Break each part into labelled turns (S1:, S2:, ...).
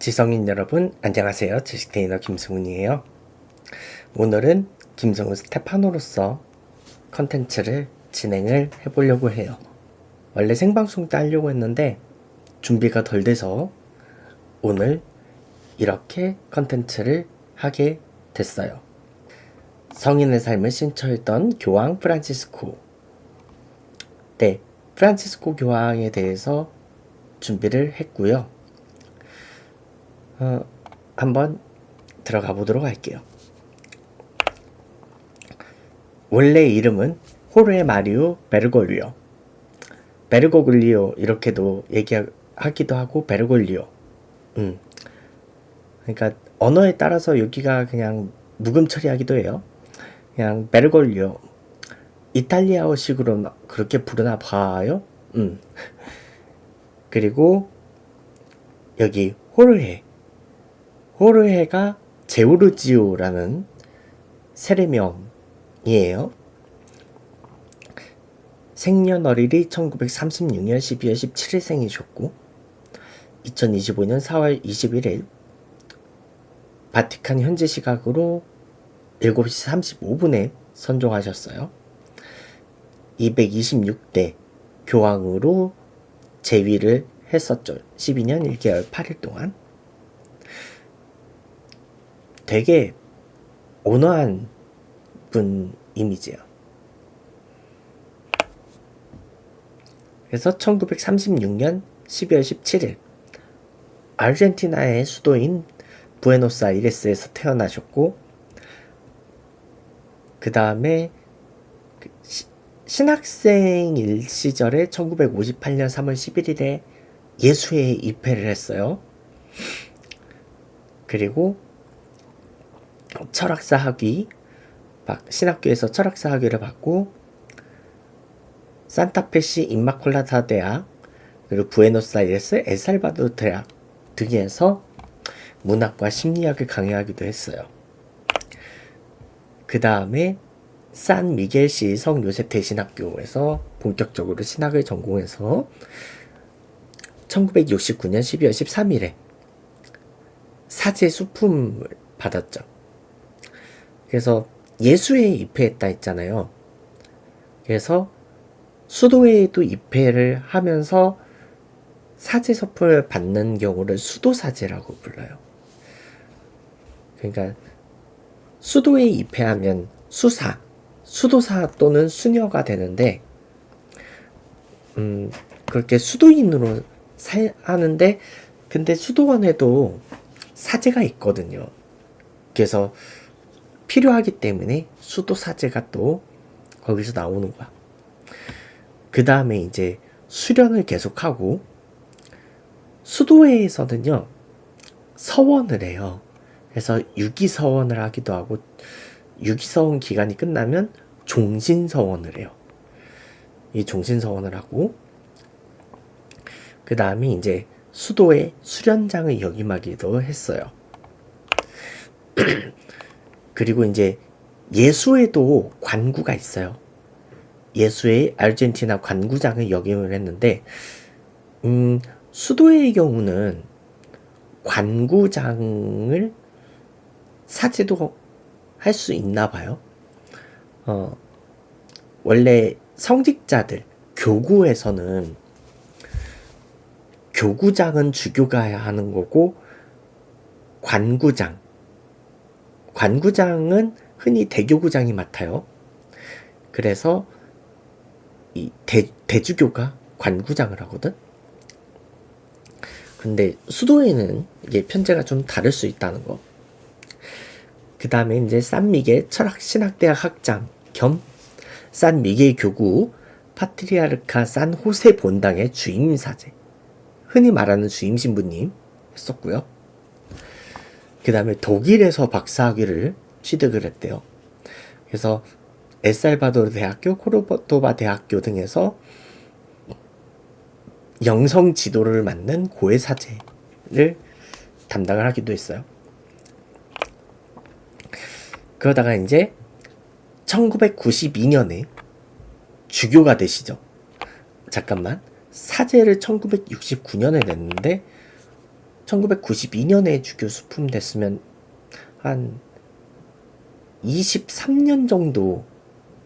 S1: 지성인 여러분 안녕하세요. 지식 트레이너 김승훈이에요. 오늘은 김승훈 스테파노로서 컨텐츠를 진행을 해보려고 해요. 원래 생방송 때 하려고 했는데 준비가 덜 돼서 오늘 이렇게 컨텐츠를 하게 됐어요. 성인의 삶을 신처했던 교황 프란치스코. 네, 프란치스코 교황에 대해서 준비를 했고요. 한번 들어가 보도록 할게요. 원래 이름은 호르헤 마리오 베르골리오. 베르고글리오 이렇게도 얘기하기도 하고 베르골리오. 그러니까 언어에 따라서 여기가 그냥 묵음 처리하기도 해요. 그냥 베르골리오. 이탈리아어식으로 그렇게 부르나 봐요. 그리고 여기 호르헤가 제우르지오라는 세례명이에요. 생년월일이 1936년 12월 17일 생이셨고 2025년 4월 21일 바티칸 현지 시각으로 7시 35분에 선종하셨어요. 226대 교황으로 재위를 했었죠. 12년 1개월 8일 동안. 되게 온화한 분 이미지예요. 그래서 1936년 12월 17일 아르헨티나의 수도인 부에노스아이레스에서 태어나셨고 그 다음에 신학생일 시절에 1958년 3월 11일에 예수회에 입회를 했어요. 그리고 철학사 학위, 신학교에서 철학사 학위를 받고 산타페시 임마콜라타 대학, 그리고 부에노스아이레스 엘살바도르 대학 등에서 문학과 심리학을 강의하기도 했어요. 그 다음에 산 미겔시 성 요셉 대신학교에서 본격적으로 신학을 전공해서 1969년 12월 13일에 사제 수품을 받았죠. 그래서 예수회에 입회했다 했잖아요. 그래서 수도회에도 입회를 하면서 사제 서품을 받는 경우를 수도사제라고 불러요. 그러니까 수도회에 입회하면 수도사 또는 수녀가 되는데 그렇게 수도인으로 하는데 근데 수도원에도 사제가 있거든요. 그래서 필요하기 때문에 수도사제가 또 거기서 나오는 거야. 그 다음에 이제 수련을 계속하고 수도회에서는요 서원을 해요. 그래서 유기서원을 하기도 하고 유기서원 기간이 끝나면 종신서원을 해요. 이 종신서원을 하고 그 다음에 이제 수도회 수련장을 역임하기도 했어요. 그리고 이제 예수회도 관구가 있어요. 예수회 아르헨티나 관구장을 역임을 했는데 수도회의 경우는 관구장을 사제도 할 수 있나 봐요. 원래 성직자들 교구에서는 교구장은 주교가 하는 거고 관구장은 흔히 대교구장이 맡아요. 그래서 이 대주교가 관구장을 하거든. 근데 수도에는 이게 편제가 좀 다를 수 있다는 거. 그 다음에 이제 산미겔 철학신학대학 학장 겸 산미겔 교구 파트리아르카 산 호세 본당의 주임사제, 흔히 말하는 주임신부님 했었고요. 그 다음에 독일에서 박사학위를 취득을 했대요. 그래서 엘살바도르 대학교, 코르도바 대학교 등에서 영성 지도를 맡는 고해사제를 담당을 하기도 했어요. 그러다가 이제 1992년에 주교가 되시죠. 잠깐만. 사제를 1969년에 냈는데 1992년에 주교 수품 됐으면 한 23년 정도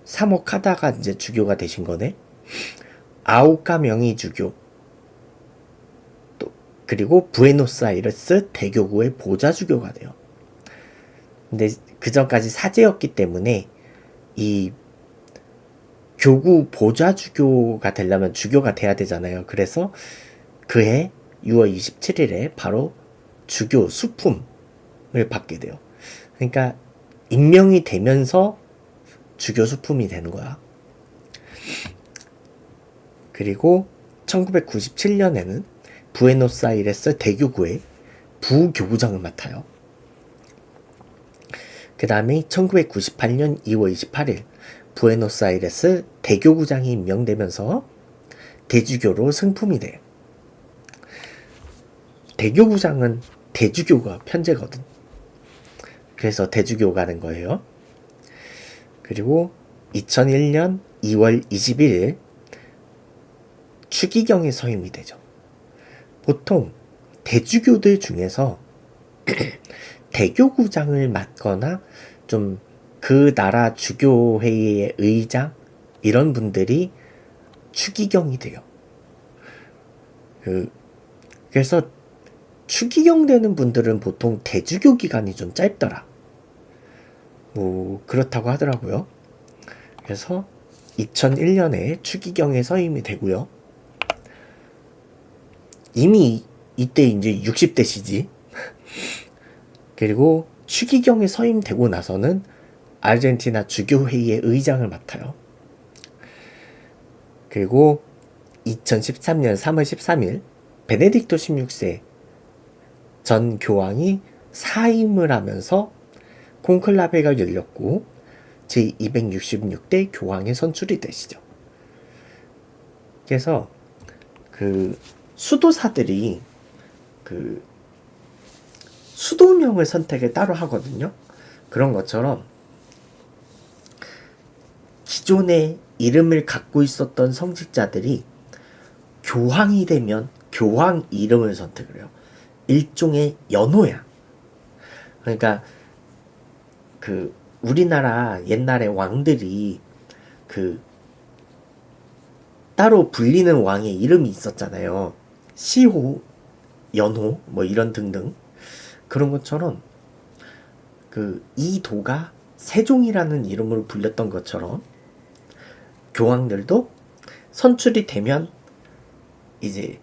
S1: 사목하다가 이제 주교가 되신 거네. 아우카 명의 주교, 또 그리고 부에노스아이레스 대교구의 보좌 주교가 돼요. 근데 그 전까지 사제였기 때문에 이 교구 보좌 주교가 되려면 주교가 돼야 되잖아요. 그래서 그해 6월 27일에 바로 주교 수품을 받게 돼요. 그러니까 임명이 되면서 주교 수품이 되는 거야. 그리고 1997년에는 부에노스아이레스 대교구의 부교구장을 맡아요. 그 다음에 1998년 2월 28일 부에노스아이레스 대교구장이 임명되면서 대주교로 승품이 돼요. 대교구장은 대주교가 편제거든. 그래서 대주교가 된 거예요. 그리고 2001년 2월 21일 추기경에 서임이 되죠. 보통 대주교들 중에서 대교구장을 맡거나 좀 그 나라 주교회의의 의장 이런 분들이 추기경이 돼요. 그래서 추기경 되는 분들은 보통 대주교 기간이 좀 짧더라. 뭐 그렇다고 하더라고요. 그래서 2001년에 추기경에 서임이 되고요. 이미 이때 이제 60대시지. 그리고 추기경에 서임되고 나서는 아르헨티나 주교회의의 의장을 맡아요. 그리고 2013년 3월 13일 베네딕토 16세 전 교황이 사임을 하면서 콘클라베가 열렸고 제266대 교황에 선출이 되시죠. 그래서 그 수도사들이 그 수도명을 선택을 따로 하거든요. 그런 것처럼 기존에 이름을 갖고 있었던 성직자들이 교황이 되면 교황 이름을 선택을 해요. 일종의 연호야. 그러니까 그 우리나라 옛날에 왕들이 그 따로 불리는 왕의 이름이 있었잖아요. 시호, 연호, 뭐 이런 등등. 그런 것처럼 그 이 도가 세종이라는 이름으로 불렸던 것처럼 교황들도 선출이 되면 이제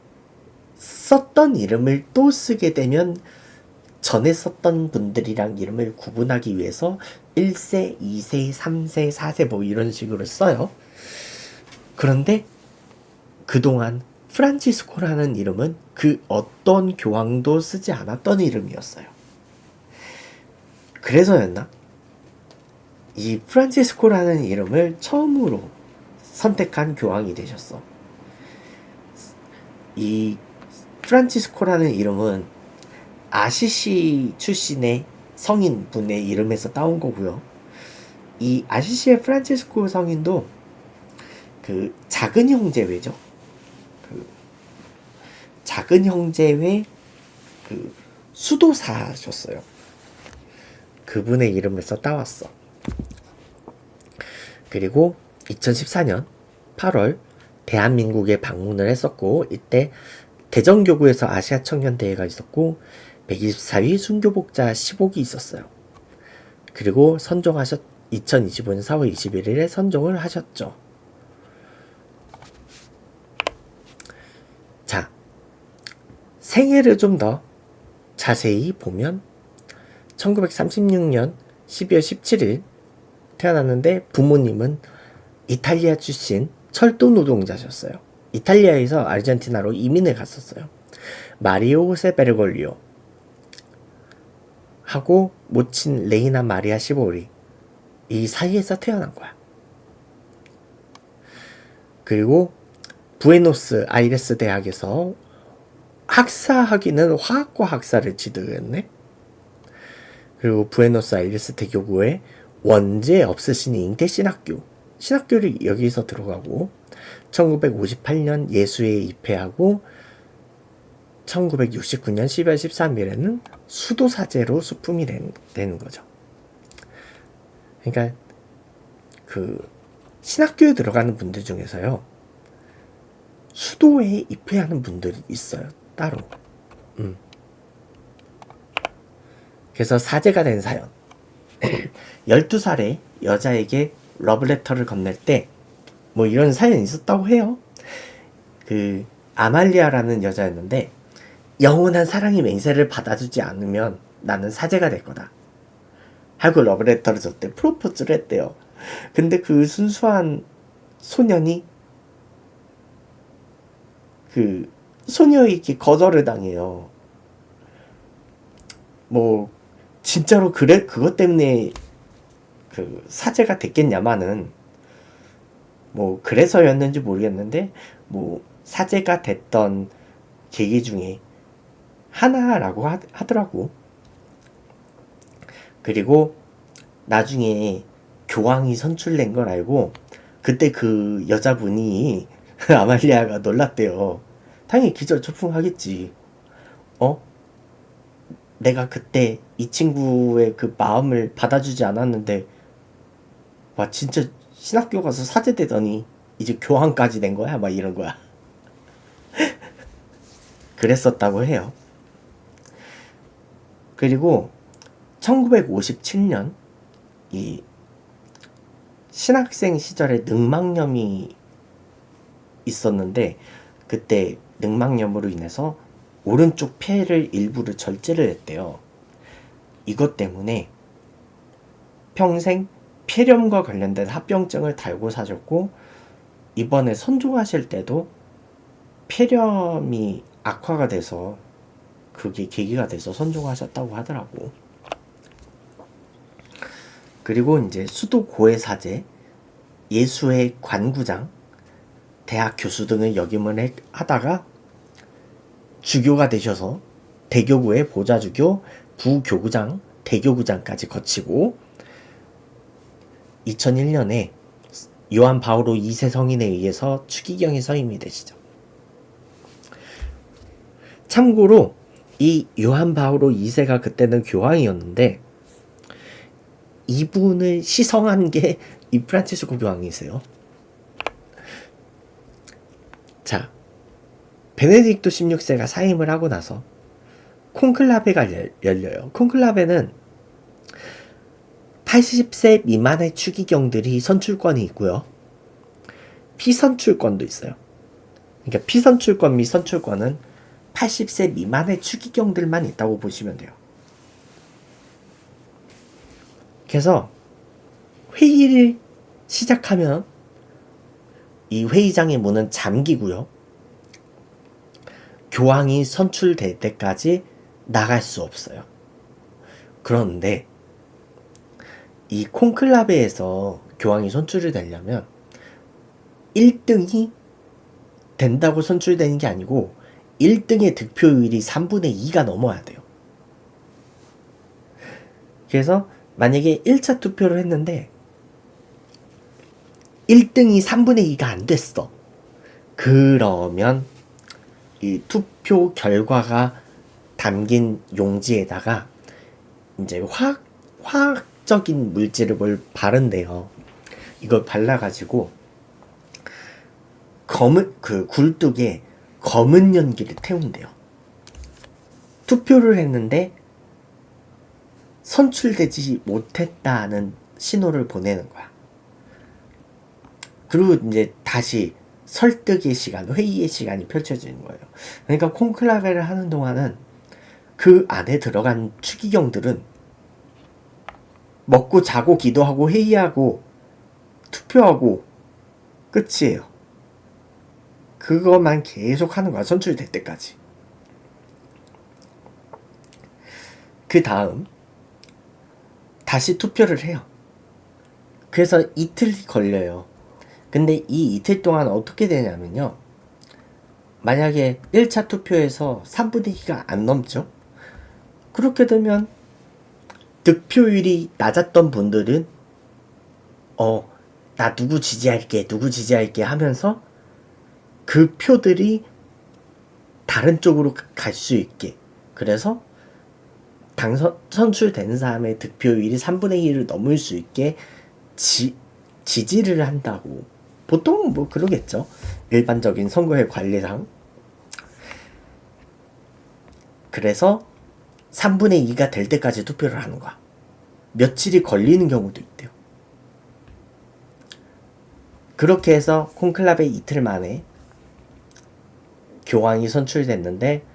S1: 썼던 이름을 또 쓰게 되면 전에 썼던 분들이랑 이름을 구분하기 위해서 1세, 2세, 3세, 4세 뭐 이런 식으로 써요. 그런데 그동안 프란치스코라는 이름은 그 어떤 교황도 쓰지 않았던 이름이었어요. 그래서였나? 이 프란치스코라는 이름을 처음으로 선택한 교황이 되셨어. 이 프란치스코라는 이름은 아시시 출신의 성인분의 이름에서 따온 거고요. 이 아시시의 프란치스코 성인도 그 작은 형제회죠. 그 작은 형제회 그 수도사셨어요. 그분의 이름에서 따왔어. 그리고 2014년 8월 대한민국에 방문을 했었고, 이때 대전교구에서 아시아 청년대회가 있었고 124위 순교복자 15기 있었어요. 그리고 2025년 4월 21일에 선종을 하셨죠. 자, 생애를 좀 더 자세히 보면 1936년 12월 17일 태어났는데 부모님은 이탈리아 출신 철도 노동자셨어요. 이탈리아에서 아르헨티나로 이민을 갔었어요. 마리오 호세 베르골리오 하고 모친 레이나 마리아 시보리, 이 사이에서 태어난 거야. 그리고 부에노스 아이레스 대학에서 학사학위는 화학과 학사를 취득했네. 그리고 부에노스 아이레스 대교구에 원제 없으신 잉태 신학교를 여기서 들어가고 1958년 예수회에 입회하고 1969년 12월 13일에는 수도사제로 수품이 되는 거죠. 그러니까 그 신학교에 들어가는 분들 중에서요, 수도에 입회하는 분들이 있어요, 따로. 그래서 사제가 된 사연. 12살의 여자에게 러브레터를 건넬 때 뭐 이런 사연이 있었다고 해요. 그 아말리아라는 여자였는데, 영원한 사랑의 맹세를 받아주지 않으면 나는 사제가 될 거다 하고 러브레터를 줬대. 프로포즈를 했대요. 근데 그 순수한 소년이 그 소녀에게 거절을 당해요. 뭐 진짜로 그것 때문에 그 사제가 됐겠냐마는 뭐 그래서였는지 모르겠는데, 뭐 사제가 됐던 계기 중에 하나라고 하더라고. 그리고 나중에 교황이 선출된 걸 알고 그때 그 여자분이 아말리아가 놀랐대요. 당연히 기절초풍하겠지. 내가 그때 이 친구의 그 마음을 받아주지 않았는데, 와 진짜 신학교 가서 사제되더니 이제 교황까지 된 거야? 막 이런 거야. 그랬었다고 해요. 그리고 1957년 이 신학생 시절에 늑막염이 있었는데, 그때 늑막염으로 인해서 오른쪽 폐를 일부를 절제를 했대요. 이것 때문에 평생 폐렴과 관련된 합병증을 달고 사셨고, 이번에 선종하실 때도 폐렴이 악화가 돼서 그게 계기가 돼서 선종하셨다고 하더라고. 그리고 이제 수도 고해 사제, 예수회 관구장, 대학 교수 등을 역임을 하다가 주교가 되셔서 대교구의 보좌주교, 부교구장, 대교구장까지 거치고 2001년에 요한 바오로 2세 성인에 의해서 추기경에 서임이 되시죠. 참고로 이 요한 바오로 2세가 그때는 교황이었는데, 이분을 시성한 게 이 프란치스코 교황이세요. 자, 베네딕토 16세가 사임을 하고 나서 콘클라베가 열려요. 콘클라베는 80세 미만의 추기경들이 선출권이 있고요, 피선출권도 있어요. 그러니까 피선출권 및 선출권은 80세 미만의 추기경들만 있다고 보시면 돼요. 그래서 회의를 시작하면 이 회의장의 문은 잠기고요, 교황이 선출될 때까지 나갈 수 없어요. 그런데 이 콘클라베에서 교황이 선출이 되려면 1등이 된다고 선출되는 게 아니고 1등의 득표율이 3분의 2가 넘어야 돼요. 그래서 만약에 1차 투표를 했는데 1등이 3분의 2가 안 됐어. 그러면 이 투표 결과가 담긴 용지에다가 이제 화학적인 물질을 바른대요. 이걸 발라가지고 그 굴뚝에 검은 연기를 태운대요. 투표를 했는데 선출되지 못했다는 신호를 보내는 거야. 그리고 이제 다시 설득의 시간, 회의의 시간이 펼쳐지는 거예요. 그러니까 콘클라베를 하는 동안은 그 안에 들어간 추기경들은 먹고 자고 기도하고 회의하고 투표하고 끝이에요. 그것만 계속 하는 거야, 선출될 때까지. 그 다음 다시 투표를 해요. 그래서 이틀이 걸려요. 근데 이 이틀 동안 어떻게 되냐면요, 만약에 1차 투표에서 3분의 2가 안 넘죠? 그렇게 되면 득표율이 낮았던 분들은 나 누구 지지할게 하면서 그 표들이 다른 쪽으로 갈 수 있게. 그래서 선출된 사람의 득표율이 3분의 1을 넘을 수 있게 지지를 한다고. 보통 뭐 그러겠죠. 일반적인 선거의 관리상. 그래서 3분의 2가 될 때까지 투표를 하는 거야. 며칠이 걸리는 경우도 있대요. 그렇게 해서 콘클라베 이틀 만에 교황이 선출됐는데,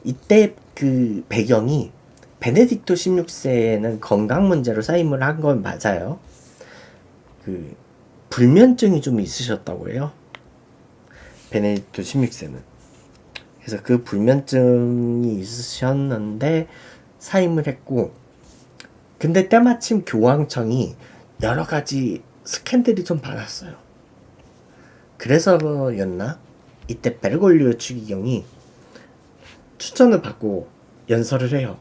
S1: 이때 그 배경이 베네딕토 16세는 건강 문제로 사임을 한 건 맞아요. 그 불면증이 좀 있으셨다고 해요. 베네딕토 16세는. 그래서 그 불면증이 있으셨는데 사임을 했고, 근데 때마침 교황청이 여러 가지 스캔들이 좀 많았어요. 그래서였나? 이때 베르골리오 추기경이 추천을 받고 연설을 해요.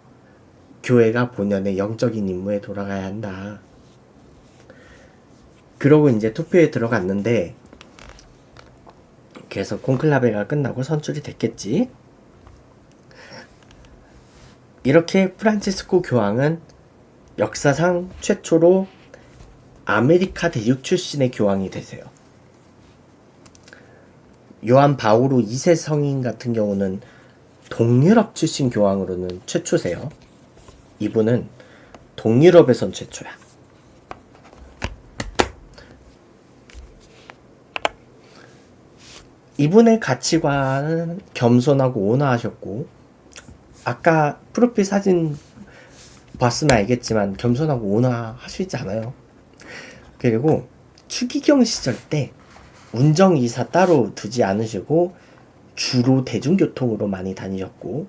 S1: 교회가 본연의 영적인 임무에 돌아가야 한다. 그러고 이제 투표에 들어갔는데, 그래서 콘클라베가 끝나고 선출이 됐겠지. 이렇게 프란치스코 교황은 역사상 최초로 아메리카 대륙 출신의 교황이 되세요. 요한 바오로 2세 성인 같은 경우는 동유럽 출신 교황으로는 최초세요. 이분은 동유럽에선 최초야. 이분의 가치관은 겸손하고 온화하셨고, 아까 프로필 사진 봤으면 알겠지만 겸손하고 온화하시지 않아요. 그리고 추기경 시절 때 운전기사 따로 두지 않으시고 주로 대중교통으로 많이 다니셨고,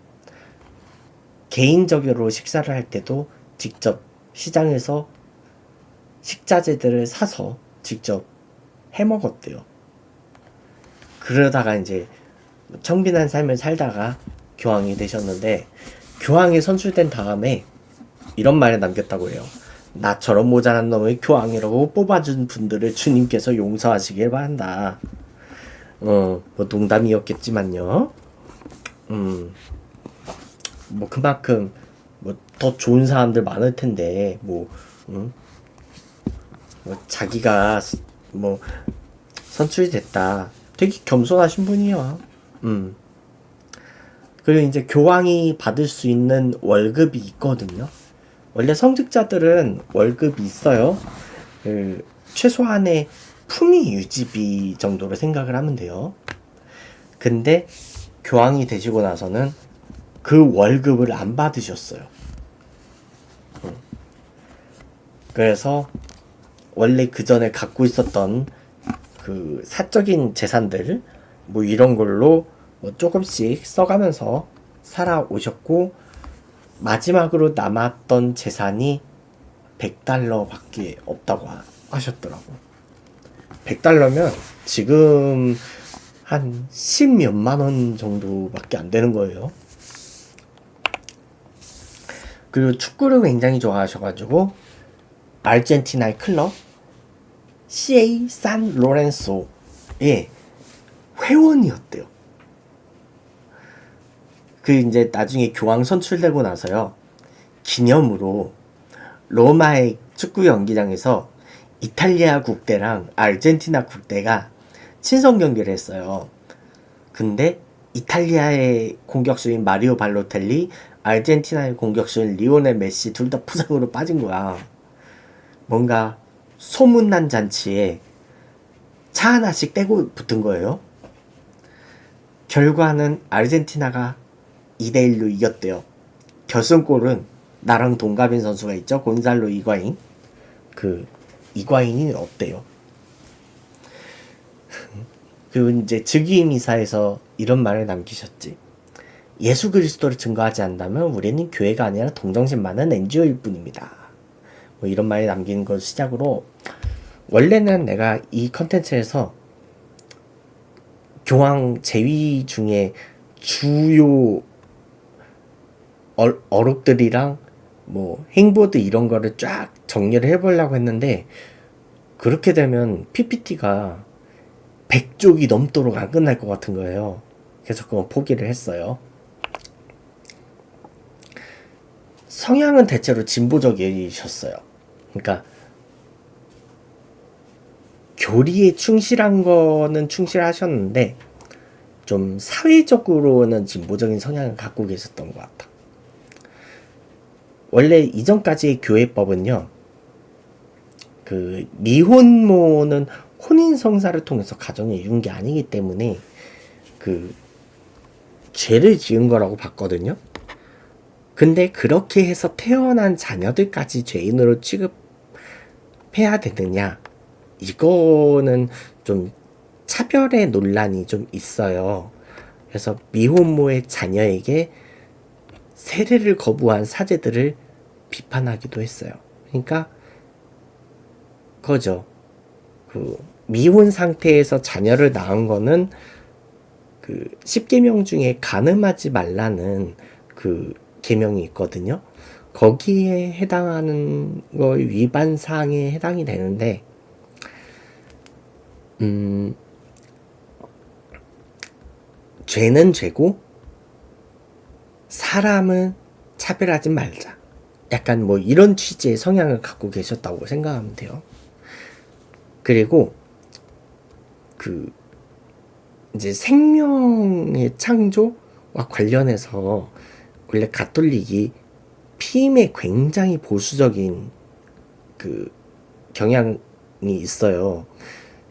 S1: 개인적으로 식사를 할 때도 직접 시장에서 식자재들을 사서 직접 해먹었대요. 그러다가 이제 청빈한 삶을 살다가 교황이 되셨는데, 교황이 선출된 다음에 이런 말을 남겼다고 해요. 나처럼 모자란 놈을 교황이라고 뽑아준 분들을 주님께서 용서하시길 바란다. 뭐 농담이었겠지만요. 뭐 그만큼 뭐 더 좋은 사람들 많을 텐데 뭐 자기가 뭐 선출이 됐다. 되게 겸손하신 분이야. 그리고 이제 교황이 받을 수 있는 월급이 있거든요. 원래 성직자들은 월급이 있어요. 최소한의 품위 유지비 정도로 생각을 하면 돼요. 근데 교황이 되시고 나서는 그 월급을 안 받으셨어요. 그래서 원래 그 전에 갖고 있었던 그 사적인 재산들 뭐 이런 걸로 뭐 조금씩 써가면서 살아오셨고, 마지막으로 남았던 재산이 $100밖에 없다고 하셨더라고. $100면 지금 한 10몇만 원 정도밖에 안 되는 거예요. 그리고 축구를 굉장히 좋아하셔가지고 아르헨티나의 클럽 CA 산 로렌소의 회원이었대요. 그 이제 나중에 교황 선출되고 나서요, 기념으로 로마의 축구 경기장에서 이탈리아 국대랑 아르헨티나 국대가 친선 경기를 했어요. 근데 이탈리아의 공격수인 마리오 발로텔리, 아르헨티나의 공격수인 리오넬 메시 둘 다 부상으로 빠진 거야. 뭔가 소문난 잔치에 차 하나씩 떼고 붙은 거예요. 결과는 아르헨티나가 2대1로 이겼대요. 결승골은 나랑 동갑인 선수가 있죠. 곤살로 이과인. 그 이과인이 없대요. 그리고 이제 즉위임 이사에서 이런 말을 남기셨지. 예수 그리스도를 증거하지 않는다면 우리는 교회가 아니라 동정심 많은 NGO일 뿐입니다. 뭐 이런 말을 남기는 걸 시작으로, 원래는 내가 이 컨텐츠에서 교황 제위 중에 주요 어록들이랑 뭐 행보드 이런 거를 쫙 정리를 해보려고 했는데, 그렇게 되면 PPT가 100쪽이 넘도록 안 끝날 것 같은 거예요. 그래서 그건 포기를 했어요. 성향은 대체로 진보적이셨어요. 그러니까 교리에 충실한 거는 충실하셨는데 좀 사회적으로는 진보적인 성향을 갖고 계셨던 것 같아. 원래 이전까지의 교회법은요, 그 미혼모는 혼인 성사를 통해서 가정에 이룬 게 아니기 때문에 그 죄를 지은 거라고 봤거든요. 근데 그렇게 해서 태어난 자녀들까지 죄인으로 취급해야 되느냐? 이거는 좀 차별의 논란이 좀 있어요. 그래서 미혼모의 자녀에게 세례를 거부한 사제들을 비판하기도 했어요. 그러니까 그거죠. 그 미혼 상태에서 자녀를 낳은 거는 그 10계명 중에 간음하지 말라는 그 계명이 있거든요. 거기에 해당하는 거의 위반 사항에 해당이 되는데 죄는 죄고 사람은 차별하지 말자. 약간 뭐 이런 취지의 성향을 갖고 계셨다고 생각하면 돼요. 그리고 그 이제 생명의 창조와 관련해서 원래 가톨릭이 피임에 굉장히 보수적인 그 경향이 있어요.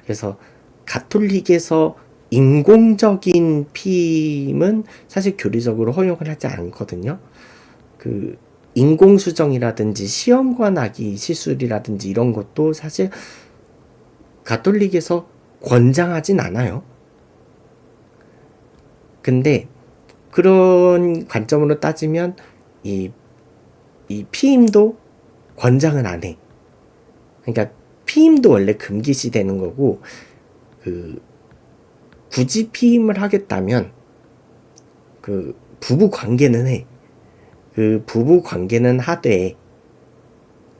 S1: 그래서 가톨릭에서 인공적인 피임은 사실 교리적으로 허용을 하지 않거든요. 그 인공수정이라든지 시험관 아기 시술이라든지 이런 것도 사실 가톨릭에서 권장하진 않아요. 근데 그런 관점으로 따지면 이 피임도 권장은 안 해. 그러니까 피임도 원래 금기시 되는 거고 그 굳이 피임을 하겠다면 그 부부 관계는 해. 그 부부 관계는 하되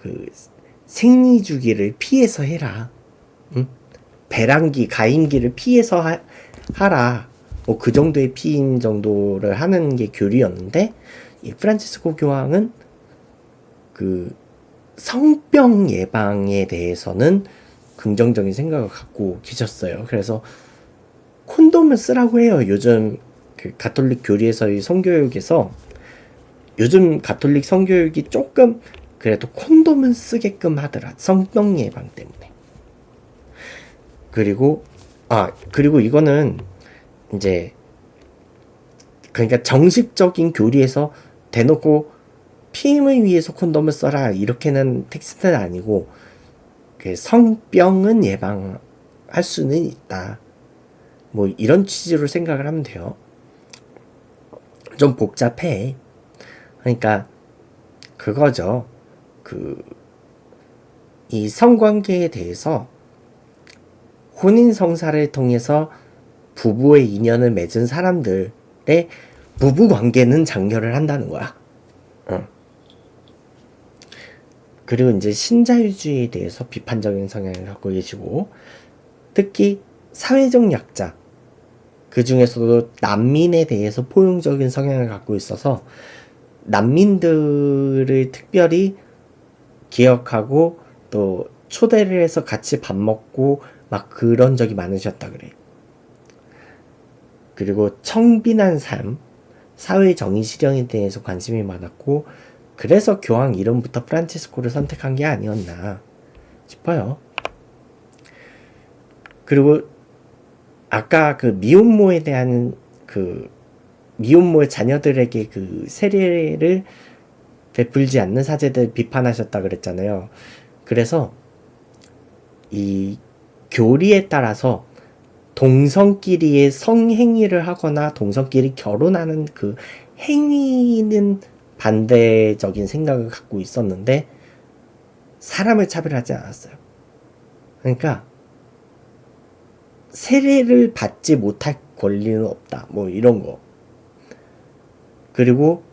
S1: 그 생리 주기를 피해서 해라. 응? 배란기, 가임기를 피해서 하라. 뭐 그 정도의 피임 정도를 하는 게 교리였는데 이 프란치스코 교황은 그 성병 예방에 대해서는 긍정적인 생각을 갖고 계셨어요. 그래서 콘돔을 쓰라고 해요. 요즘 그 가톨릭 교리에서의 성교육에서 요즘 가톨릭 성교육이 조금 그래도 콘돔은 쓰게끔 하더라. 성병 예방 때문에. 그리고 이거는 이제 그러니까 정식적인 교리에서 대놓고 피임을 위해서 콘돔을 써라 이렇게는 텍스트는 아니고 그 성병은 예방할 수는 있다. 뭐 이런 취지로 생각을 하면 돼요. 좀 복잡해. 그러니까 그거죠. 이 성관계에 대해서 혼인 성사를 통해서 부부의 인연을 맺은 사람들의 부부 관계는 장려를 한다는 거야. 그리고 이제 신자유주의에 대해서 비판적인 성향을 갖고 계시고 특히 사회적 약자 그 중에서도 난민에 대해서 포용적인 성향을 갖고 있어서 난민들을 특별히 기억하고 또 초대를 해서 같이 밥 먹고 막 그런 적이 많으셨다 그래. 그리고 청빈한 삶, 사회 정의 실현에 대해서 관심이 많았고 그래서 교황 이름부터 프란치스코를 선택한 게 아니었나 싶어요. 그리고 아까 그 미혼모에 대한 그 미혼모의 자녀들에게 그 세례를 베풀지 않는 사제들 비판하셨다 그랬잖아요. 그래서 이 교리에 따라서 동성끼리의 성행위를 하거나 동성끼리 결혼하는 그 행위는 반대적인 생각을 갖고 있었는데 사람을 차별하지 않았어요. 그러니까 세례를 받지 못할 권리는 없다. 뭐 이런 거. 그리고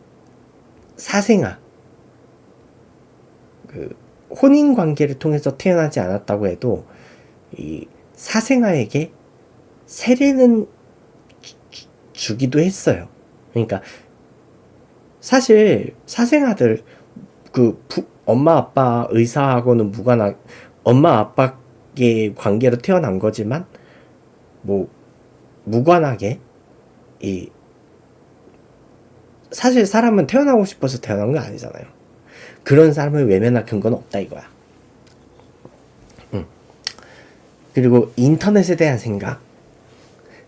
S1: 사생아. 그 혼인 관계를 통해서 태어나지 않았다고 해도 이 사생아에게 세례는 주기도 했어요. 그러니까 사실 사생아들 엄마 아빠 의사하고는 무관한 엄마 아빠의 관계로 태어난 거지만 뭐 무관하게 사실 사람은 태어나고 싶어서 태어난 거 아니잖아요. 그런 사람을 외면할 근거는 없다 이거야. 그리고 인터넷에 대한 생각.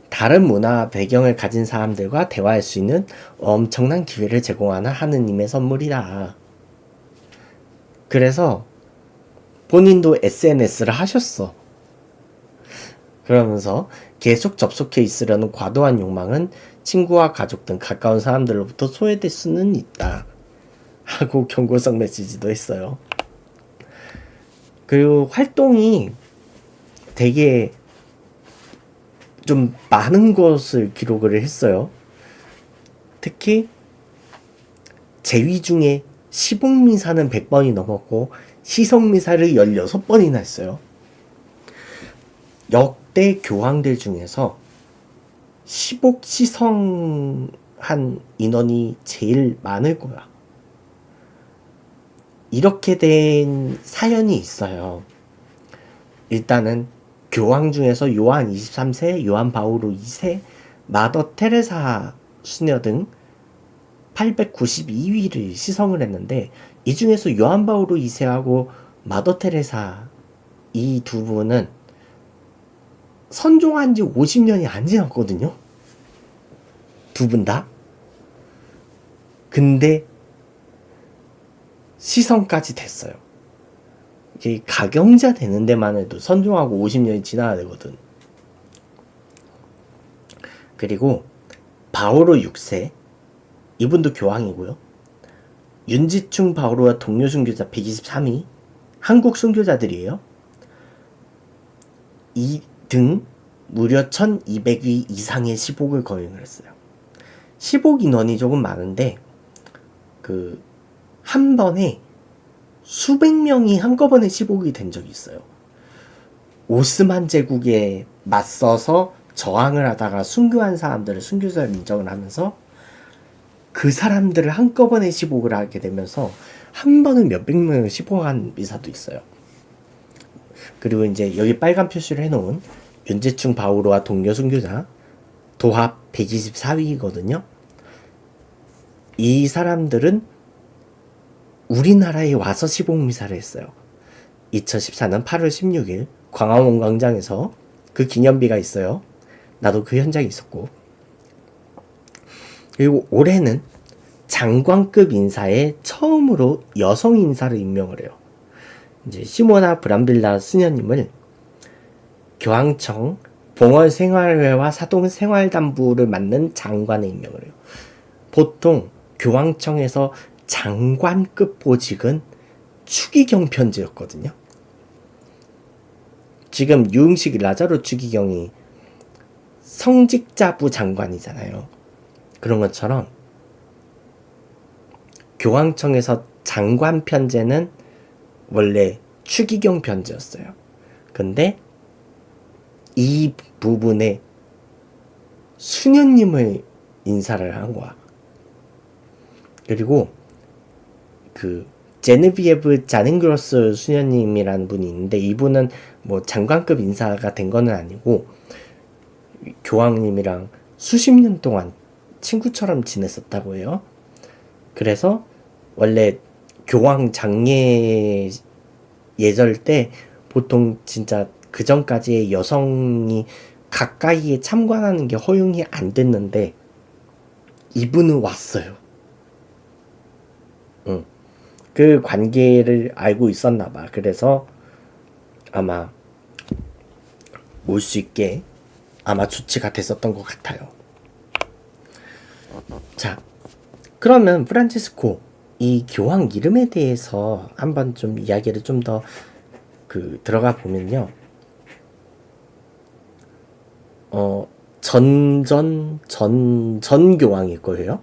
S1: 다른 문화 배경을 가진 사람들과 대화할 수 있는 엄청난 기회를 제공하는 하느님의 선물이다. 그래서 본인도 SNS를 하셨어. 그러면서 계속 접속해 있으려는 과도한 욕망은 친구와 가족 등 가까운 사람들로부터 소외될 수는 있다. 하고 경고성 메시지도 했어요. 그리고 활동이 되게 좀 많은 것을 기록을 했어요. 특히 제위 중에 시복미사는 100번이 넘었고 시성미사를 16번이나 했어요. 역대 교황들 중에서 시복 시성한 인원이 제일 많을 거야. 이렇게 된 사연이 있어요. 일단은 교황 중에서 요한 23세, 요한 바오로 2세, 마더 테레사 수녀 등 892위를 시성을 했는데 이 중에서 요한 바오로 2세하고 마더 테레사 이 두 분은 선종한 지 50년이 안 지났거든요. 두 분 다. 근데 시성까지 됐어요. 이게 가경자 되는 데만 해도 선종하고 50년이 지나야 되거든. 그리고 바오로 6세 이분도 교황이고요. 윤지충 바오로와 동료 순교자 123위 한국 순교자들이에요. 이 등 무려 1200위 이상의 시복을 거행을 했어요. 시복 인원이 조금 많은데 한 번에 수백 명이 한꺼번에 시복이 된 적이 있어요. 오스만 제국에 맞서서 저항을 하다가 순교한 사람들을 순교자를 인정을 하면서 그 사람들을 한꺼번에 시복을 하게 되면서 한 번에 몇백 명을 시복한 미사도 있어요. 그리고 이제 여기 빨간 표시를 해놓은 윤재충 바오로와 동료 순교자 도합 124위거든요. 이 사람들은 우리나라에 와서 시복미사를 했어요. 2014년 8월 16일 광화문 광장에서 그 기념비가 있어요. 나도 그 현장에 있었고. 그리고 올해는 장관급 인사에 처음으로 여성 인사를 임명을 해요. 이제 시모나 브람빌라 수녀님을 교황청 봉헌생활회와 사동생활담부를 맡는 장관에 임명을 해요. 보통 교황청에서 장관급 보직은 추기경 편제였거든요. 지금 유흥식 라자로 추기경이 성직자부 장관이잖아요. 그런 것처럼 교황청에서 장관 편제는 원래 추기경 편제였어요. 근데 이 부분에 수녀님을 인사를 한 거야. 그리고 제네비에브 자넨그로스 수녀님이라는 분이 있는데 이분은 뭐 장관급 인사가 된 거는 아니고 교황님이랑 수십 년 동안 친구처럼 지냈었다고 해요. 그래서 원래 교황 장례 예절 때 보통 진짜 그 전까지의 여성이 가까이에 참관하는 게 허용이 안 됐는데 이분은 왔어요. 그 관계를 알고 있었나 봐. 그래서 아마 올 수 있게 아마 조치가 됐었던 것 같아요. 자, 그러면 프란치스코 이 교황 이름에 대해서 한번 좀 이야기를 좀 더 들어가 보면요. 전 교황일 거예요.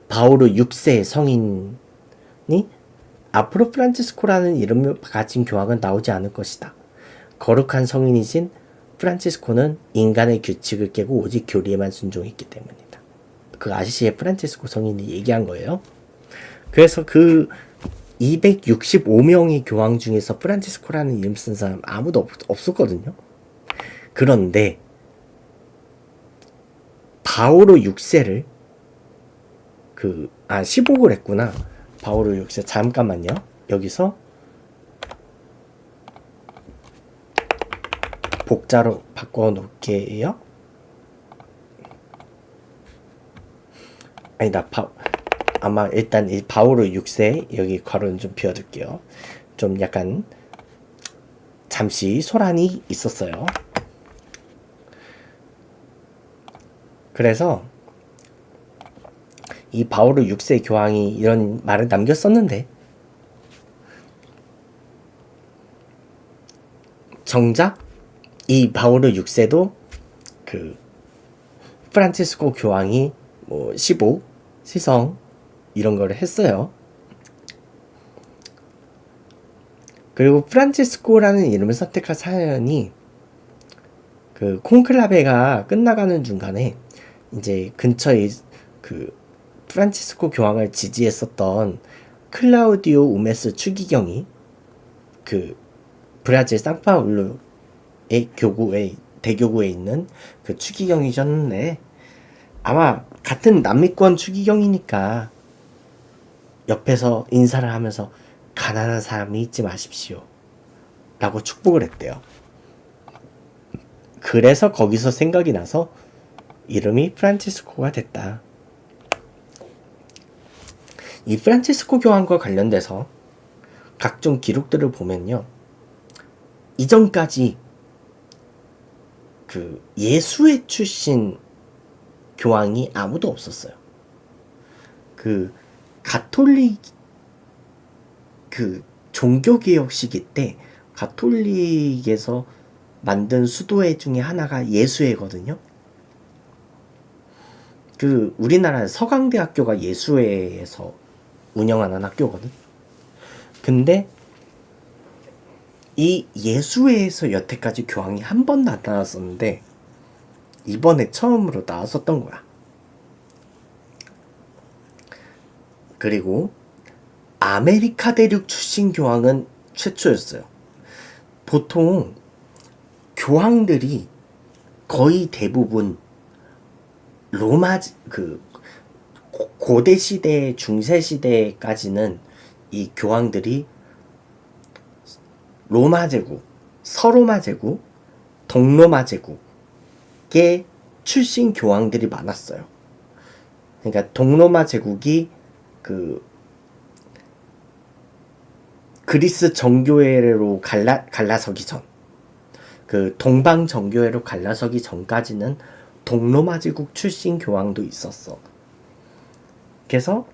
S1: 바오로 6세 성인이 앞으로 프란치스코라는 이름을 가진 교황은 나오지 않을 것이다. 거룩한 성인이신 프란치스코는 인간의 규칙을 깨고 오직 교리에만 순종했기 때문이다. 그 아시시의 프란치스코 성인이 얘기한 거예요. 그래서 그 265명의 교황 중에서 프란치스코라는 이름 쓴 사람 아무도 없었거든요. 그런데 바오로 6세를 15를 했구나. 바오로 6세 잠깐만요. 여기서 복자로 바꿔 놓을게요. 아니다. 아마 일단 이 바오로 6세 여기 괄호는 좀 비워둘게요. 좀 약간 잠시 소란이 있었어요. 그래서 이 바오로 6세 교황이 이런 말을 남겼었는데 정작 이 바오로 6세도 그 프란치스코 교황이 15, 시성 이런 거를 했어요. 그리고 프란치스코라는 이름을 선택한 사연이 그 콘클라베가 끝나가는 중간에 이제 근처에 그 프란치스코 교황을 지지했었던 클라우디오 우메스 추기경이 그 브라질 상파울루의 대교구에 있는 그 추기경이셨는데 아마 같은 남미권 추기경이니까 옆에서 인사를 하면서 가난한 사람이 잊지 마십시오 라고 축복을 했대요. 그래서 거기서 생각이 나서 이름이 프란치스코가 됐다. 이 프란치스코 교황과 관련돼서 각종 기록들을 보면요, 이전까지 그 예수회 출신 교황이 아무도 없었어요. 그 가톨릭 그 종교개혁 시기 때 가톨릭에서 만든 수도회 중에 하나가 예수회거든요. 그 우리나라 서강대학교가 예수회에서 운영하는 학교거든. 근데 이 예수회에서 여태까지 교황이 한 번도 안 나왔었는데 이번에 처음으로 나왔었던 거야. 그리고 아메리카 대륙 출신 교황은 최초였어요. 보통 교황들이 거의 대부분 로마 고대 시대, 중세 시대까지는 이 교황들이 로마 제국, 서로마 제국, 동로마 제국의 출신 교황들이 많았어요. 그러니까 동로마 제국이 그 그리스 정교회로 갈라서기 전, 그 동방 정교회로 갈라서기 전까지는 동로마 제국 출신 교황도 있었어. 그래서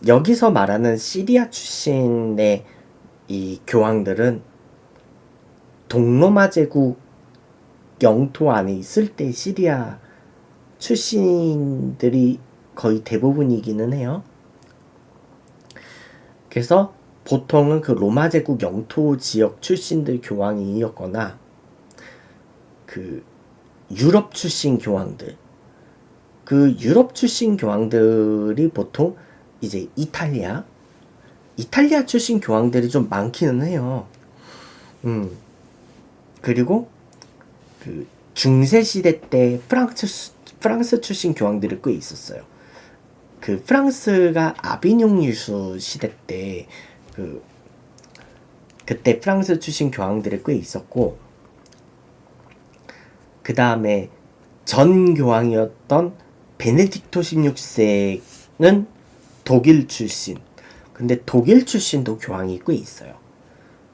S1: 여기서 말하는 시리아 출신의 이 교황들은 동로마 제국 영토 안에 있을 때 시리아 출신들이 거의 대부분이기는 해요. 그래서 보통은 그 로마 제국 영토 지역 출신들 교황이었거나 그 유럽 출신 교황들, 그 유럽 출신 교황들이 보통 이제 이탈리아 출신 교황들이 좀 많기는 해요. 그리고 그 중세 시대 때 프랑스 출신 교황들이 꽤 있었어요. 그 프랑스가 아비뇽 유수 시대 때 그때 프랑스 출신 교황들이 꽤 있었고, 그 다음에 전 교황이었던 베네딕토 16세는 독일 출신. 근데 독일 출신도 교황이 꽤 있어요.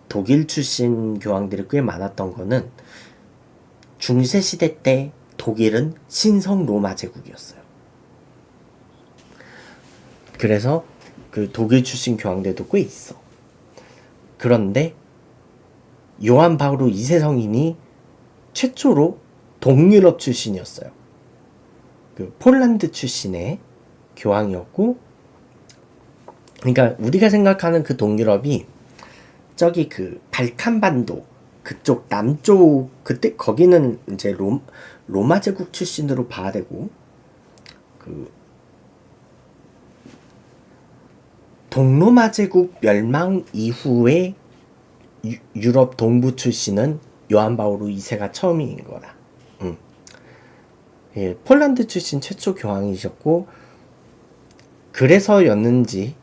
S1: 독일 출신 교황들이 꽤 많았던 거는 중세 시대 때 독일은 신성 로마 제국이었어요. 그래서 그 독일 출신 교황들도 꽤 있어. 그런데 요한 바오로 2세 성인이 최초로 동유럽 출신이었어요. 그 폴란드 출신의 교황이었고, 그러니까 우리가 생각하는 그 동유럽이 저기 그 발칸반도 그쪽 남쪽, 그때 거기는 이제 로마 제국 출신으로 봐야 되고, 그 동로마 제국 멸망 이후에 유럽 동부 출신은 요한 바오로 2세가 처음인 거다. 예, 폴란드 출신 최초 교황이셨고, 그래서였는지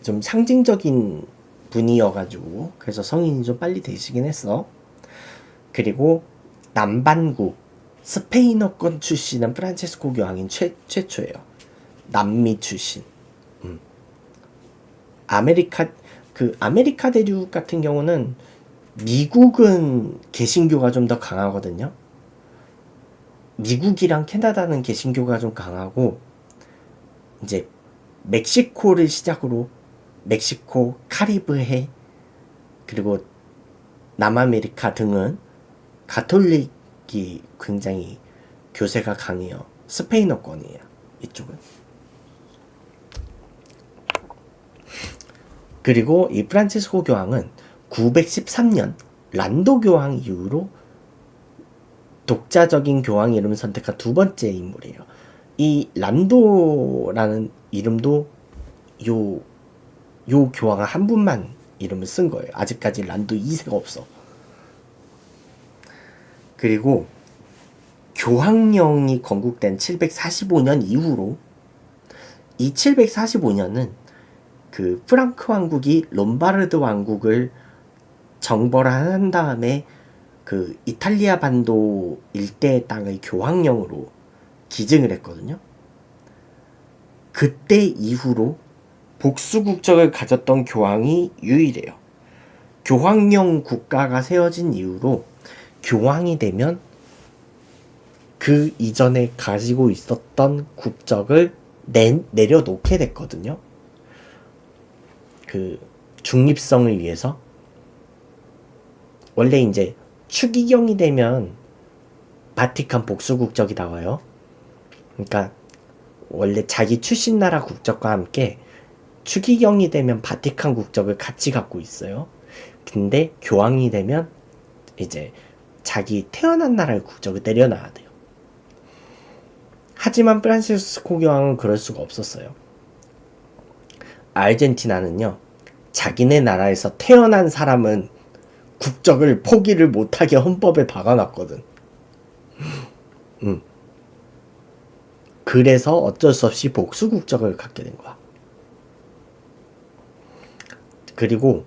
S1: 좀 상징적인 분이어가지고 그래서 성인이 좀 빨리 되시긴 했어. 그리고 남반구 스페인어권 출신은 프란체스코 교황인 최초예요. 남미 출신. 아메리카 대륙 같은 경우는 미국은 개신교가 좀 더 강하거든요. 미국이랑 캐나다는 개신교가 좀 강하고, 이제 멕시코를 시작으로 멕시코, 카리브해, 그리고 남아메리카 등은 가톨릭이 굉장히 교세가 강해요. 스페인어권이에요, 이쪽은. 그리고 이 프란치스코 교황은 913년 란도 교황 이후로 독자적인 교황 이름을 선택한 두 번째 인물이에요. 이 란도라는 이름도 요 교황은 한 분만 이름을 쓴 거예요. 아직까지 란도 2세가 없어. 그리고 교황령이 건국된 745년 이후로, 이 745년은 그 프랑크 왕국이 롬바르드 왕국을 정벌한 다음에 그 이탈리아 반도 일대의 땅의 교황령으로 기증을 했거든요. 그때 이후로 복수 국적을 가졌던 교황이 유일해요. 교황령 국가가 세워진 이후로 교황이 되면 그 이전에 가지고 있었던 국적을 내려놓게 됐거든요. 그 중립성을 위해서. 원래 이제 추기경이 되면 바티칸 복수 국적이 나와요. 그러니까 원래 자기 출신 나라 국적과 함께 추기경이 되면 바티칸 국적을 같이 갖고 있어요. 근데 교황이 되면 이제 자기 태어난 나라의 국적을 내려놔야 돼요. 하지만 프란시스코 교황은 그럴 수가 없었어요. 아르헨티나는요, 자기네 나라에서 태어난 사람은 국적을 포기를 못하게 헌법에 박아놨거든. 그래서 어쩔 수 없이 복수 국적을 갖게 된 거야. 그리고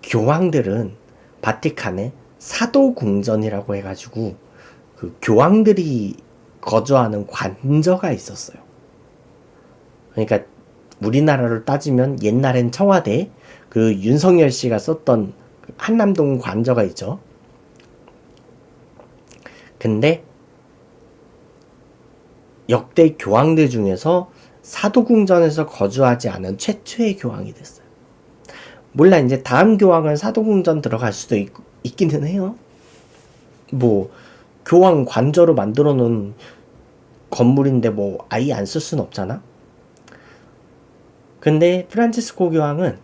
S1: 교황들은 바티칸에 사도궁전이라고 해가지고 그 교황들이 거주하는 관저가 있었어요. 그러니까 우리나라로 따지면 옛날엔 청와대, 그 윤석열 씨가 썼던 한남동 관저가 있죠. 근데 역대 교황들 중에서 사도궁전에서 거주하지 않은 최초의 교황이 됐어요. 몰라, 이제 다음 교황은 사도궁전 들어갈 수도 있기는 해요. 뭐 교황 관저로 만들어 놓은 건물인데 뭐 아예 안 쓸 수는 없잖아. 근데 프란치스코 교황은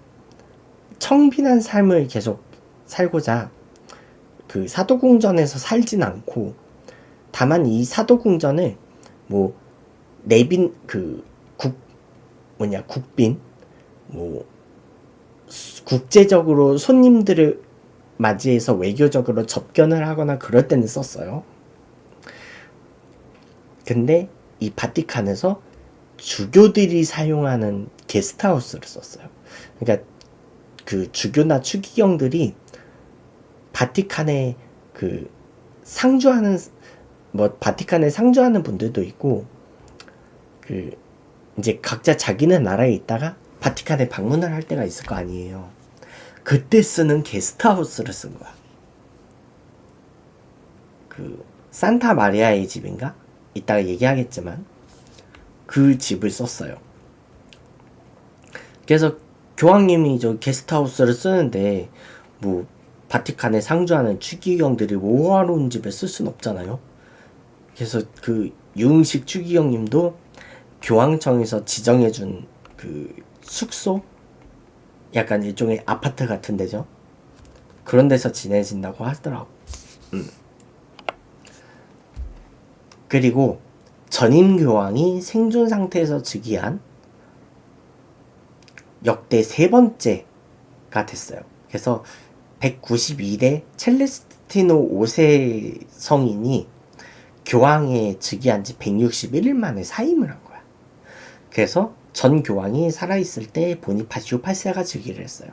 S1: 청빈한 삶을 계속 살고자 그 사도궁전에서 살진 않고, 다만 이 사도궁전을 뭐 내빈 국빈, 뭐 국제적으로 손님들을 맞이해서 외교적으로 접견을 하거나 그럴 때는 썼어요. 근데 이 바티칸에서 주교들이 사용하는 게스트하우스를 썼어요. 그러니까 그 주교나 추기경들이 바티칸에 그 상주하는, 뭐 바티칸에 상주하는 분들도 있고, 그 이제 각자 자기네 나라에 있다가 바티칸에 방문을 할 때가 있을 거 아니에요. 그때 쓰는 게스트하우스를 쓴 거야. 그 산타 마리아의 집인가? 이따가 얘기하겠지만 그 집을 썼어요. 그래서 교황님이 저 게스트하우스를 쓰는데 뭐 바티칸에 상주하는 추기경들이 뭐하러 집에 쓸 순 없잖아요. 그래서 그 유흥식 추기경님도 교황청에서 지정해준 그 숙소, 약간 일종의 아파트 같은 데죠. 그런 데서 지내신다고 하더라고. 그리고 전임 교황이 생존 상태에서 즉위한 역대 세 번째가 됐어요. 그래서 192대 첼레스티노 5세 성인이 교황에 즉위한 지 161일 만에 사임을 한 거야. 그래서 전 교황이 살아있을 때 보니파시오 8세가 즉위를 했어요.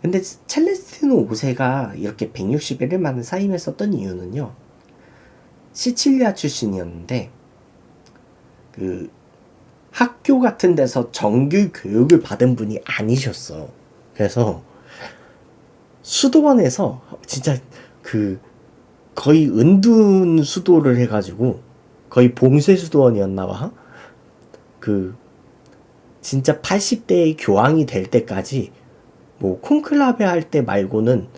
S1: 근데 첼레스티노 5세가 이렇게 161일 만에 사임했었던 이유는요. 시칠리아 출신이었는데 그 학교 같은 데서 정규 교육을 받은 분이 아니셨어. 그래서 수도원에서 진짜 그 거의 은둔 수도를 해가지고 거의 봉쇄 수도원이었나 봐. 그 진짜 80대의 교황이 될 때까지 뭐 콘클라베 할 때 말고는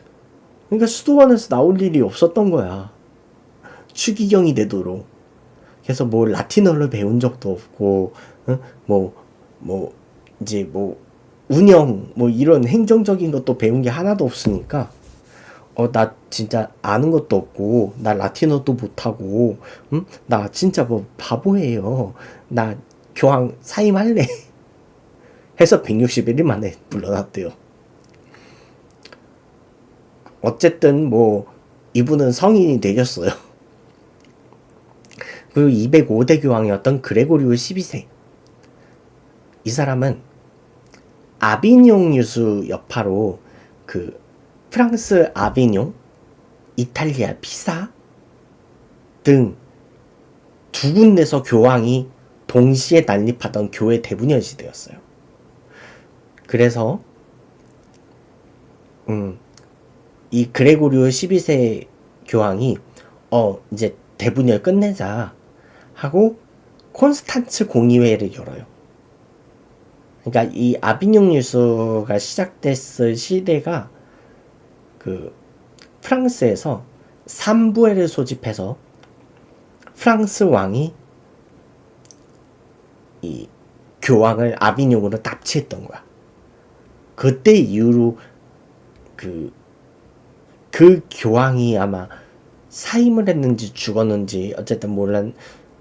S1: 그러니까 수도원에서 나올 일이 없었던 거야. 추기경이 되도록. 그래서 뭐 라틴어를 배운 적도 없고, 이제 운영, 이런 행정적인 것도 배운 게 하나도 없으니까, 나 진짜 아는 것도 없고, 나 라틴어도 못하고, 나 진짜 바보예요. 나 교황 사임할래. 해서 161일 만에 물러났대요. 어쨌든 이분은 성인이 되셨어요. 그리고 205대 교황이었던 그레고리오 12세. 이 사람은 아비뇽 유수 여파로 그 프랑스 아비뇽, 이탈리아 피사 등 두 군데서 교황이 동시에 난립하던 교회 대분열 시대였어요. 그래서 이 그레고리오 12세 교황이 이제 대분열 끝내자 하고 콘스탄츠 공의회를 열어요. 그러니까 이 아비뇽 유수가 시작됐을 시대가 그 프랑스에서 삼부회를 소집해서 프랑스 왕이 이 교황을 아비뇽으로 납치했던 거야. 그때 이후로 그 교황이 아마 사임을 했는지 죽었는지 어쨌든 몰란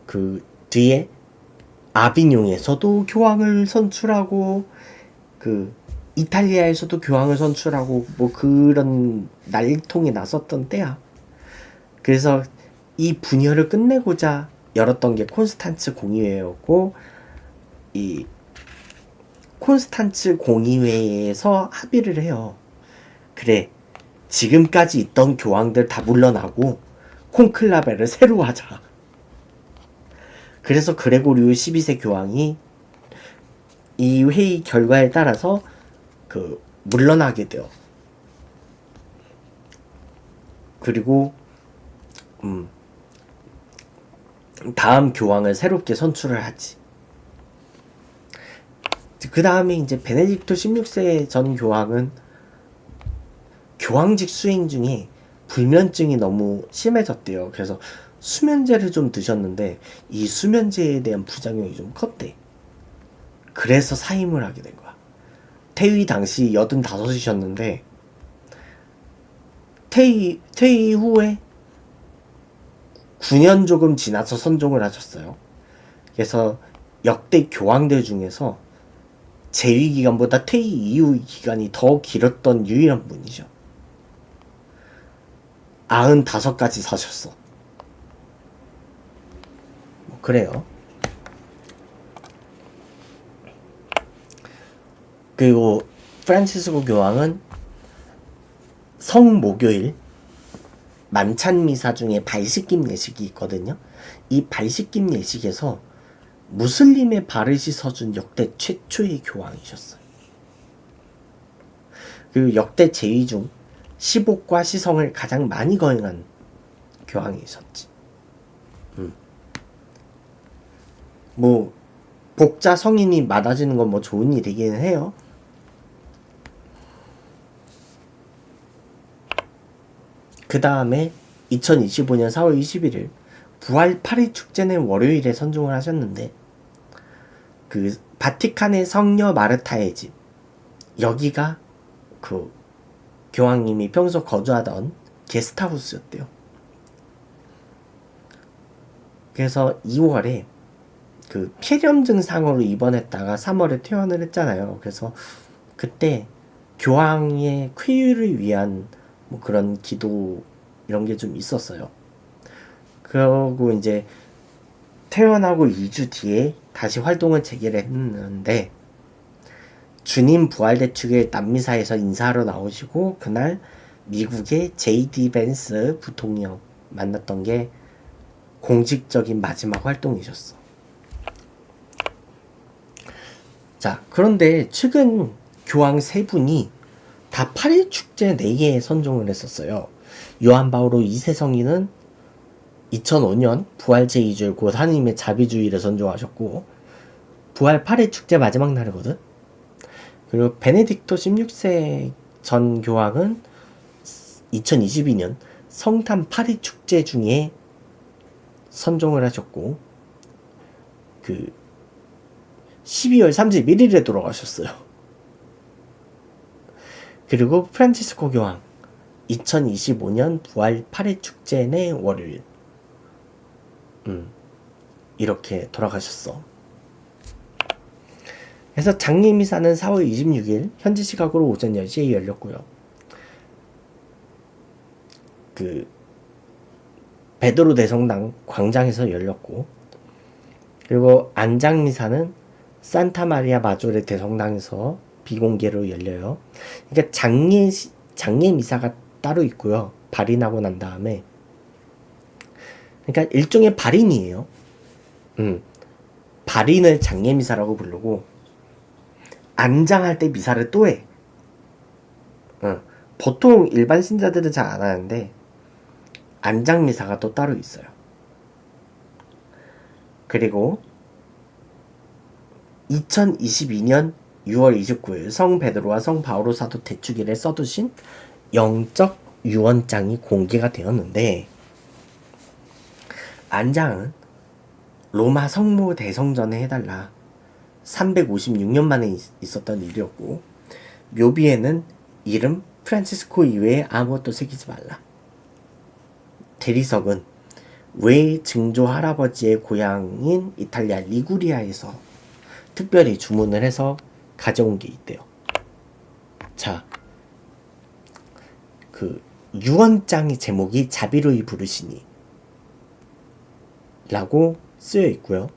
S1: 그 뒤에 아비뇽에서도 교황을 선출하고 그 이탈리아에서도 교황을 선출하고 그런 난리통이 났었던 때야. 그래서 이 분열을 끝내고자 열었던 게 콘스탄츠 공의회였고, 이 콘스탄츠 공의회에서 합의를 해요. 그래, 지금까지 있던 교황들 다 물러나고 콘클라베를 새로 하자. 그래서 그레고리오 12세 교황이 이 회의 결과에 따라서 물러나게 돼요. 그리고 다음 교황을 새롭게 선출을 하지. 그 다음에 이제 베네딕토 16세 전 교황은 교황직 수행 중에 불면증이 너무 심해졌대요. 그래서 수면제를 좀 드셨는데 이 수면제에 대한 부작용이 좀 컸대. 그래서 사임을 하게 된 거야. 퇴위 당시 85이셨는데 퇴위 후에 9년 조금 지나서 선종을 하셨어요. 그래서 역대 교황들 중에서 재위 기간보다 퇴위 이후 기간이 더 길었던 유일한 분이죠. 95까지 사셨어. 그래요. 그리고 프란치스코 교황은 성목요일 만찬미사 중에 발씻김 예식이 있거든요. 이 발씻김 예식에서 무슬림의 발을 씻어준 역대 최초의 교황이셨어요. 그리고 역대 제위 중 시복과 시성을 가장 많이 거행한 교황이셨지. 복자 성인이 많아지는 건 좋은 일이긴 해요. 그 다음에 2025년 4월 21일 부활 8일 축제는 월요일에 선종을 하셨는데 그 바티칸의 성녀 마르타의 집, 여기가 그 교황님이 평소 거주하던 게스트하우스였대요. 그래서 2월에 그 폐렴 증상으로 입원했다가 3월에 퇴원을 했잖아요. 그래서 그때 교황의 쾌유를 위한 뭐 그런 기도 이런 게 좀 있었어요. 그러고 이제 퇴원하고 2주 뒤에 다시 활동을 재개했는데 주님 부활대축일 남미사에서 인사하러 나오시고 그날 미국의 J.D. 벤스 부통령 만났던 게 공식적인 마지막 활동이셨어. 자, 그런데 최근 교황 세 분이 다 파리 축제 4개에 선종을 했었어요. 요한 바오로 2세 성인은 2005년 부활 제2주일 곧 하느님의 자비주일에 선종하셨고 부활 파리 축제 마지막 날이거든. 그리고 베네딕토 16세 전 교황은 2022년 성탄 파리 축제 중에 선종을 하셨고 그 12월 31일에 돌아가셨어요. 그리고 프란치스코 교황 2025년 부활 8일 축제 내 월요일 이렇게 돌아가셨어. 그래서 장례미사는 4월 26일 현지 시각으로 오전 10시에 열렸고요. 그 베드로 대성당 광장에서 열렸고 그리고 안장미사는 산타마리아 마조레 대성당에서 비공개로 열려요. 그러니까 장례 미사가 따로 있고요. 발인하고 난 다음에 그러니까 일종의 발인이에요. 발인을 장례 미사라고 부르고 안장할 때 미사를 또 해. 보통 일반 신자들은 잘 안 하는데 안장 미사가 또 따로 있어요. 그리고 2022년 6월 29일 성 베드로와 성 바오로 사도 대축일에 써두신 영적 유언장이 공개가 되었는데 안장은 로마 성모 대성전에 해달라 356년 만에 있었던 일이었고 묘비에는 이름 프란치스코 이외에 아무것도 새기지 말라. 대리석은 왜 증조 할아버지의 고향인 이탈리아 리구리아에서 특별히 주문을 해서 가져온 게 있대요. 자, 그 유언장의 제목이 자비로이 부르시니 라고 쓰여 있고요.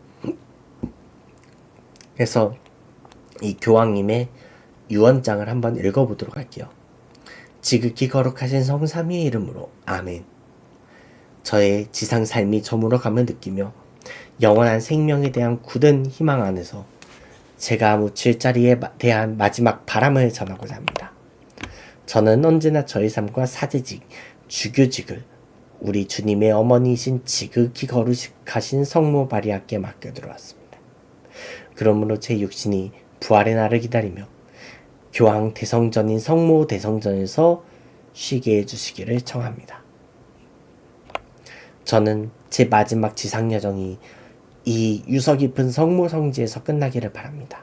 S1: 그래서 이 교황님의 유언장을 한번 읽어보도록 할게요. 지극히 거룩하신 성삼위의 이름으로 아멘. 저의 지상 삶이 저물어감을 느끼며 영원한 생명에 대한 굳은 희망 안에서 제가 묻힐 자리에 대한 마지막 바람을 전하고자 합니다. 저는 언제나 저의 삶과 사제직, 주교직을 우리 주님의 어머니이신 지극히 거룩하신 성모 마리아께 맡겨들어왔습니다. 그러므로 제 육신이 부활의 날을 기다리며 교황 대성전인 성모 대성전에서 쉬게 해주시기를 청합니다. 저는 제 마지막 지상 여정이 이 유서 깊은 성모 성지에서 끝나기를 바랍니다.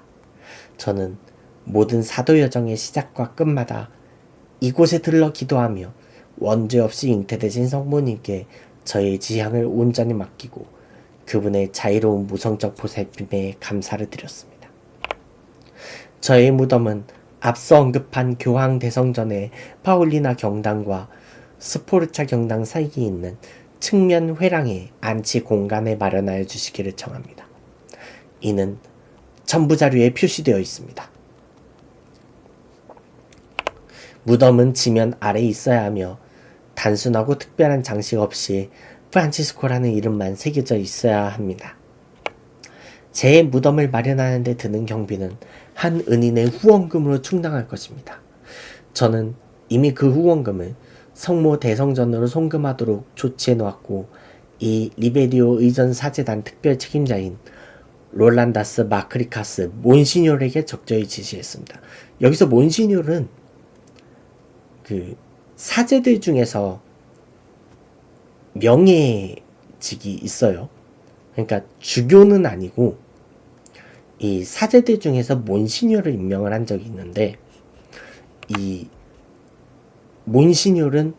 S1: 저는 모든 사도 여정의 시작과 끝마다 이곳에 들러 기도하며 원죄 없이 잉태되신 성모님께 저의 지향을 온전히 맡기고 그분의 자유로운 무성적 보살핌에 감사를 드렸습니다. 저의 무덤은 앞서 언급한 교황 대성전의 파울리나 경당과 스포르차 경당 사이에 있는 측면 회랑에 안치 공간에 마련하여 주시기를 청합니다. 이는 첨부 자료에 표시되어 있습니다. 무덤은 지면 아래에 있어야 하며 단순하고 특별한 장식 없이 프란치스코라는 이름만 새겨져 있어야 합니다. 제 무덤을 마련하는 데 드는 경비는 한 은인의 후원금으로 충당할 것입니다. 저는 이미 그 후원금을 성모 대성전으로 송금하도록 조치해 놓았고 이 리베리오 의전 사제단 특별 책임자인 롤란다스 마크리카스 몬시뇨르에게 적절히 지시했습니다. 여기서 몬시뇨르는 그 사제들 중에서 명예직이 있어요. 그러니까 주교는 아니고 이 사제들 중에서 몬시뇨를 임명을 한 적이 있는데 이 몬시뇨는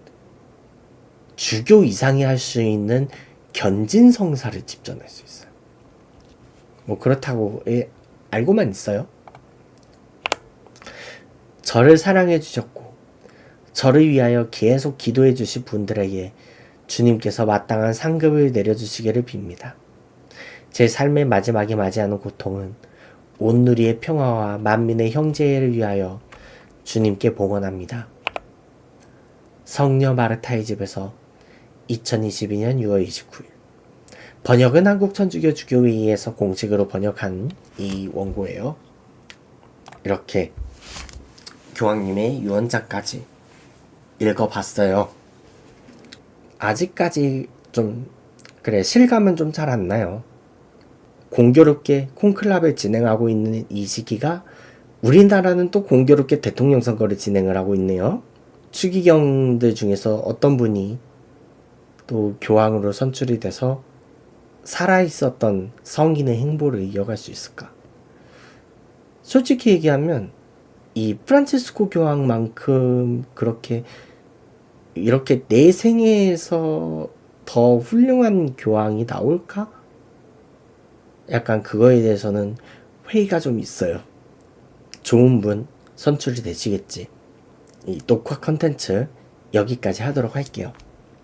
S1: 주교 이상이 할 수 있는 견진성사를 집전할 수 있어요. 뭐 그렇다고 알고만 있어요. 저를 사랑해 주셨고 저를 위하여 계속 기도해 주신 분들에게 주님께서 마땅한 상급을 내려주시기를 빕니다. 제 삶의 마지막에 맞이하는 고통은 온 누리의 평화와 만민의 형제를 위하여 주님께 봉헌합니다. 성녀 마르타의 집에서 2022년 6월 29일 번역은 한국천주교 주교회의에서 공식으로 번역한 이 원고예요. 이렇게 교황님의 유언장까지 읽어봤어요. 아직까지 좀 실감은 좀 잘 안 나요. 공교롭게 콘클라베를 진행하고 있는 이 시기가 우리나라는 또 공교롭게 대통령 선거를 진행을 하고 있네요. 추기경들 중에서 어떤 분이 또 교황으로 선출이 돼서 살아있었던 성인의 행보를 이어갈 수 있을까? 솔직히 얘기하면 이 프란치스코 교황만큼 이렇게 내 생애에서 더 훌륭한 교황이 나올까? 약간 그거에 대해서는 회의가 좀 있어요. 좋은 분 선출이 되시겠지. 이 녹화 컨텐츠 여기까지 하도록 할게요.